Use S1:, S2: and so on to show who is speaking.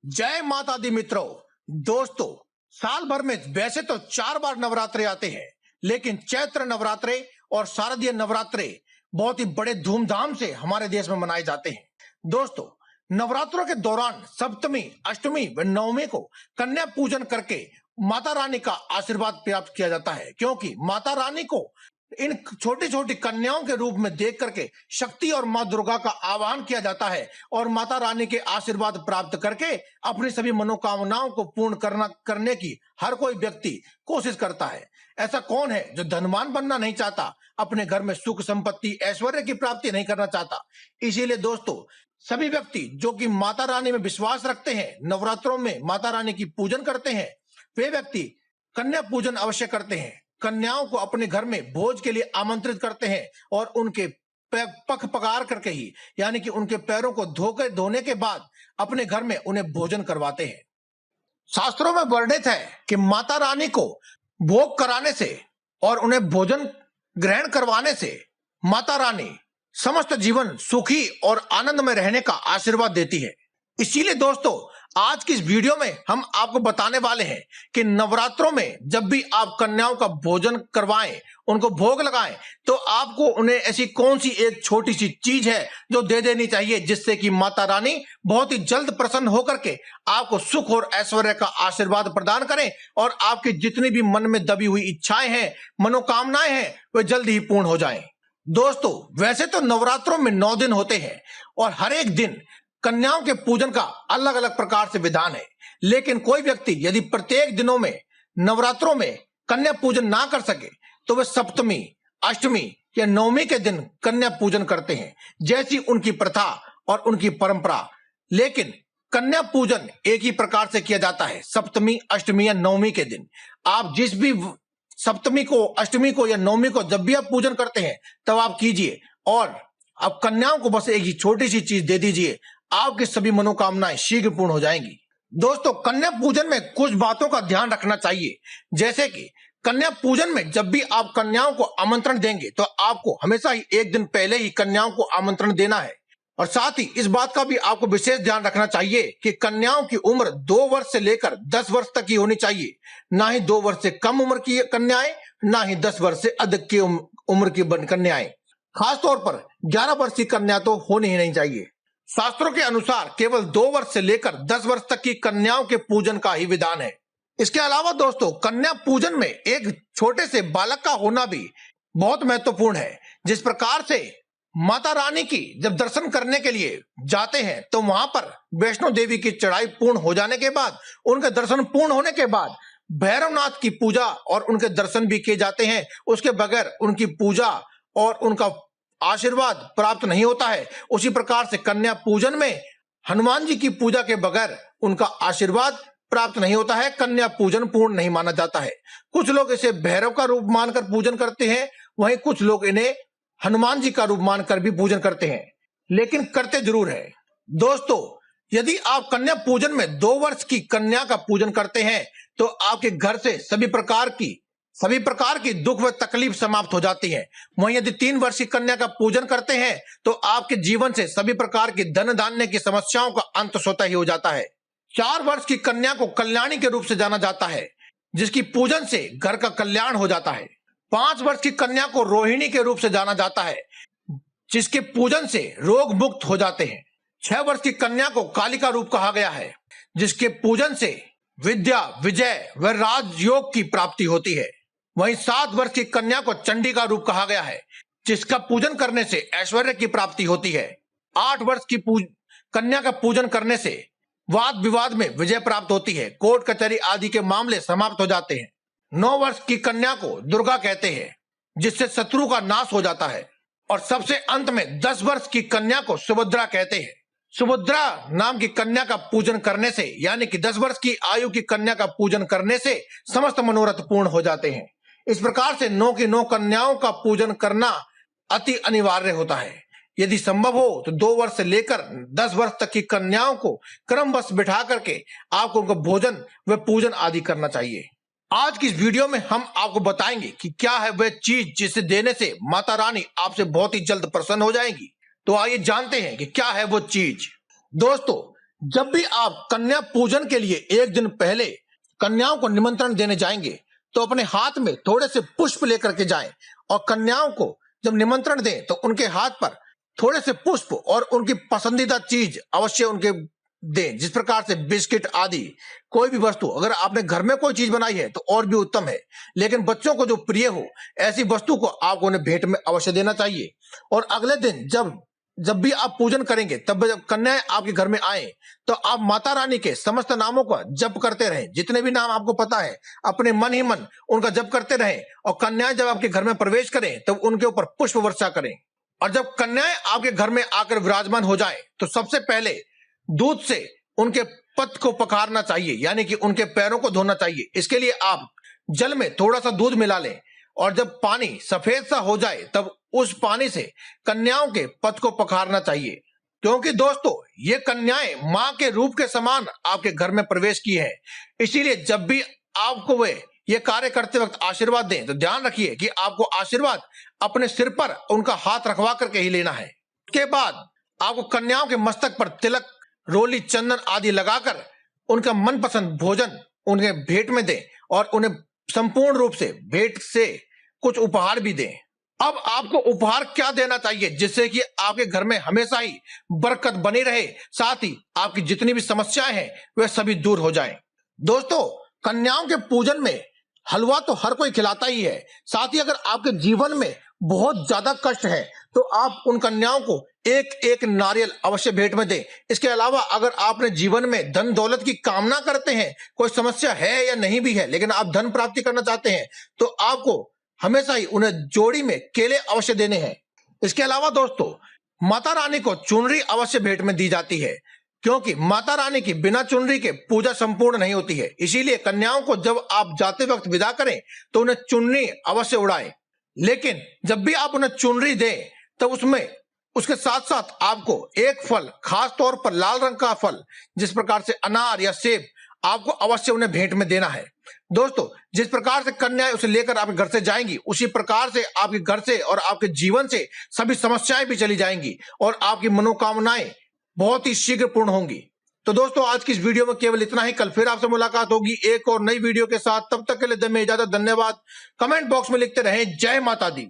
S1: जय माता दी मित्रों। दोस्तों, साल भर में वैसे तो 4 बार नवरात्रे आते हैं, लेकिन चैत्र नवरात्रे और शारदीय नवरात्रे बहुत ही बड़े धूमधाम से हमारे देश में मनाए जाते हैं। दोस्तों, नवरात्रों के दौरान सप्तमी, अष्टमी व नवमी को कन्या पूजन करके माता रानी का आशीर्वाद प्राप्त किया जाता है, क्योंकि माता रानी को इन छोटी छोटी कन्याओं के रूप में देख करके शक्ति और मां दुर्गा का आह्वान किया जाता है और माता रानी के आशीर्वाद प्राप्त करके अपनी सभी मनोकामनाओं को पूर्ण करने की हर कोई व्यक्ति कोशिश करता है। ऐसा कौन है जो धनवान बनना नहीं चाहता, अपने घर में सुख संपत्ति ऐश्वर्य की प्राप्ति नहीं करना चाहता। इसीलिए दोस्तों, सभी व्यक्ति जो कि माता रानी में विश्वास रखते हैं, नवरात्रों में माता रानी की पूजन करते हैं, वे व्यक्ति कन्या पूजन अवश्य करते हैं। कन्याओं को अपने घर में भोज के लिए आमंत्रित करते हैं और उनके पख पकार करके ही, यानी कि उनके पैरों को धोने के बाद अपने घर में उन्हें भोजन करवाते हैं। शास्त्रों में वर्णित है कि माता रानी को भोग कराने से और उन्हें भोजन ग्रहण करवाने से माता रानी समस्त जीवन सुखी और आनंद में रहने का आशीर्वाद देती है। इसीलिए दोस्तों, आज की इस वीडियो में हम आपको बताने वाले हैं कि नवरात्रों में जब भी आप कन्याओं का भोजन करवाएं, उनको भोग लगाएं, तो आपको उन्हें ऐसी कौन सी एक छोटी सी चीज है जो दे देनी चाहिए, जिससे कि माता रानी बहुत ही जल्द प्रसन्न होकर के आपको सुख और ऐश्वर्य का आशीर्वाद प्रदान करें और आपकी जितनी भी मन में दबी हुई इच्छाएं हैं, मनोकामनाएं हैं, वे जल्द ही पूर्ण हो जाएं। दोस्तों, वैसे तो नवरात्रों में 9 दिन होते हैं और हर एक दिन कन्याओं के पूजन का अलग अलग प्रकार से विधान है, लेकिन कोई व्यक्ति यदि प्रत्येक दिनों में नवरात्रों में कन्या पूजन ना कर सके तो वे सप्तमी, अष्टमी या नवमी के दिन कन्या पूजन करते हैं, जैसी उनकी प्रथा और उनकी परंपरा। लेकिन कन्या पूजन एक ही प्रकार से किया जाता है, सप्तमी, अष्टमी या नवमी के दिन। आप जिस भी सप्तमी को, अष्टमी को या नवमी को जब भी आप पूजन करते हैं तब आप कीजिए और अब कन्याओं को बस एक ही छोटी सी चीज दे दीजिए, आपकी सभी मनोकामनाएं शीघ्र पूर्ण हो जाएंगी। दोस्तों, कन्या पूजन में कुछ बातों का ध्यान रखना चाहिए, जैसे कि कन्या पूजन में जब भी आप कन्याओं को आमंत्रण देंगे तो आपको हमेशा ही एक दिन पहले ही कन्याओं को आमंत्रण देना है। और साथ ही इस बात का भी आपको विशेष ध्यान रखना चाहिए कि कन्याओं की उम्र 2 वर्ष से लेकर 10 वर्ष तक की होनी चाहिए, ना ही 2 वर्ष से कम उम्र की कन्याएं, ना ही 10 वर्ष से अधिक की उम्र की कन्याएं। खासतौर पर 11 वर्ष की कन्या तो होनी ही नहीं चाहिए। शास्त्रों के अनुसार केवल 2 वर्ष से लेकर 10 वर्ष तक की कन्याओं के पूजन का ही विधान है। इसके अलावा दोस्तों, कन्या पूजन में एक छोटे से बालक का होना भी बहुत महत्वपूर्ण है। जिस प्रकार से माता रानी की जब दर्शन करने के लिए जाते हैं तो वहां पर वैष्णो देवी की चढ़ाई पूर्ण हो जाने के बाद, उनके दर्शन पूर्ण होने के बाद भैरवनाथ की पूजा और उनके दर्शन भी किए जाते हैं। उसके बगैर उनकी पूजा और उनका आशीर्वाद प्राप्त नहीं होता है। उसी प्रकार से कन्या पूजन में हनुमान जी की पूजा के बगैर उनका आशीर्वाद प्राप्त नहीं होता है, कन्या पूजन पूर्ण नहीं माना जाता है। कुछ लोग इसे भैरव का रूप मानकर पूजन करते हैं, वहीं कुछ लोग इन्हें हनुमान जी का रूप मानकर भी पूजन करते हैं, लेकिन करते जरूर है। दोस्तों, यदि आप कन्या पूजन में 2 वर्ष की कन्या का पूजन करते हैं तो आपके घर से सभी प्रकार की दुख व तकलीफ समाप्त हो जाती है। वहीं यदि 3 वर्ष की कन्या का पूजन करते हैं तो आपके जीवन से सभी प्रकार की धन धान्य की समस्याओं का अंत स्वतः ही हो जाता है। 4 वर्ष की कन्या को कल्याणी के रूप से जाना जाता है, जिसकी पूजन से घर का कल्याण हो जाता है। 5 वर्ष की कन्या को रोहिणी के रूप से जाना जाता है, जिसके पूजन से रोग मुक्त हो जाते हैं। 6 वर्ष की कन्या को कालिका रूप कहा गया है, जिसके पूजन से विद्या, विजय व राजयोग की प्राप्ति होती है। वहीं 7 वर्ष की कन्या को चंडी का रूप कहा गया है, जिसका पूजन करने से ऐश्वर्य की प्राप्ति होती है। 8 वर्ष की कन्या का पूजन करने से वाद विवाद में विजय प्राप्त होती है, कोर्ट कचहरी आदि के मामले समाप्त हो जाते हैं। 9 वर्ष की कन्या को दुर्गा कहते हैं, जिससे शत्रु का नाश हो जाता है। और सबसे अंत में 10 वर्ष की कन्या को सुभद्रा कहते हैं। सुभद्रा नाम की कन्या का पूजन करने से, यानी कि 10 वर्ष की आयु की कन्या का पूजन करने से समस्त मनोरथ पूर्ण हो जाते हैं। इस प्रकार से 9 की 9 कन्याओं का पूजन करना अति अनिवार्य होता है। यदि संभव हो तो 2 वर्ष से लेकर 10 वर्ष तक की कन्याओं को क्रमबद्ध बिठा करके आपको उनका भोजन व पूजन आदि करना चाहिए। आज की इस वीडियो में हम आपको बताएंगे कि क्या है वह चीज जिसे देने से माता रानी आपसे बहुत ही जल्द प्रसन्न हो जाएगी। तो आइए जानते हैं कि क्या है वो चीज। दोस्तों, जब भी आप कन्या पूजन के लिए एक दिन पहले कन्याओं को निमंत्रण देने जाएंगे तो अपने हाथ में थोड़े से पुष्प लेकर के जाएं और कन्याओं को जब निमंत्रण दें तो उनके हाथ पर थोड़े से पुष्प और उनकी पसंदीदा चीज अवश्य उनके दें, जिस प्रकार से बिस्किट आदि कोई भी वस्तु। अगर आपने घर में कोई चीज बनाई है तो और भी उत्तम है, लेकिन बच्चों को जो प्रिय हो ऐसी वस्तु को आपको उन्हें भेंट में अवश्य देना चाहिए। और अगले दिन जब भी आप पूजन करेंगे तब जब कन्याएं आपके घर में आए तो आप माता रानी के समस्त नामों का जप करते रहें। जितने भी नाम आपको पता है अपने मन ही मन उनका जप करते रहें और कन्याएं जब आपके घर में प्रवेश करें तब उनके ऊपर पुष्प वर्षा करें। और जब कन्याएं आपके घर में आकर विराजमान हो जाएं तो सबसे पहले दूध से उनके पद को पखारना चाहिए, यानी कि उनके पैरों को धोना चाहिए। इसके लिए आप जल में थोड़ा सा दूध मिला लें और जब पानी सफेद सा हो जाए तब उस पानी से कन्याओं के पद को पखारना चाहिए, क्योंकि दोस्तों ये कन्याएं मां के रूप के समान आपके घर में प्रवेश की है। इसीलिए जब भी आपको वे ये कार्य करते वक्त आशीर्वाद दें तो ध्यान रखिए कि आपको आशीर्वाद अपने सिर पर उनका हाथ रखवा करके ही लेना है। उसके बाद आपको कन्याओं के मस्तक पर तिलक, रोली, चंदन आदि लगाकर उनका मनपसंद भोजन उन्हें भेंट में दें और उन्हें संपूर्ण रूप से भेंट से कुछ उपहार भी दें। अब आपको उपहार क्या देना चाहिए जिससे कि आपके घर में हमेशा ही बरकत बनी रहे, साथ ही आपकी जितनी भी समस्याएं हैं वे सभी दूर हो जाएं। दोस्तों कन्याओं के पूजन में हलवा तो हर कोई खिलाता ही है, साथ ही अगर आपके जीवन में बहुत ज्यादा कष्ट है तो आप उन कन्याओं को एक एक नारियल अवश्य भेंट में दें। इसके अलावा अगर आपने जीवन में धन दौलत की कामना करते हैं, कोई समस्या है या नहीं भी है लेकिन आप धन प्राप्ति करना चाहते हैं तो आपको हमेशा ही उन्हें जोड़ी में केले अवश्य देने हैं। इसके अलावा दोस्तों माता रानी को चुनरी अवश्य भेंट में दी जाती है, क्योंकि माता रानी की बिना चुनरी के पूजा संपूर्ण नहीं होती है। इसीलिए कन्याओं को जब आप जाते वक्त विदा करें तो उन्हें चुनरी अवश्य उड़ाएं, लेकिन जब भी आप उन्हें चुनरी दें तब उसमें उसके साथ साथ आपको एक फल, खास तौर पर लाल रंग का फल जिस प्रकार से अनार या सेब, आपको अवश्य उन्हें भेंट में देना है। दोस्तों जिस प्रकार से कन्याएं उसे लेकर आपके घर से जाएंगी उसी प्रकार से आपके घर से और आपके जीवन से सभी समस्याएं भी चली जाएंगी और आपकी मनोकामनाएं बहुत ही शीघ्र पूर्ण होंगी। तो दोस्तों आज की इस वीडियो में केवल इतना ही। कल फिर आपसे मुलाकात होगी एक और नई वीडियो के साथ। तब तक के लिए दे में इजाजत। धन्यवाद। कमेंट बॉक्स में लिखते रहें जय माता दी।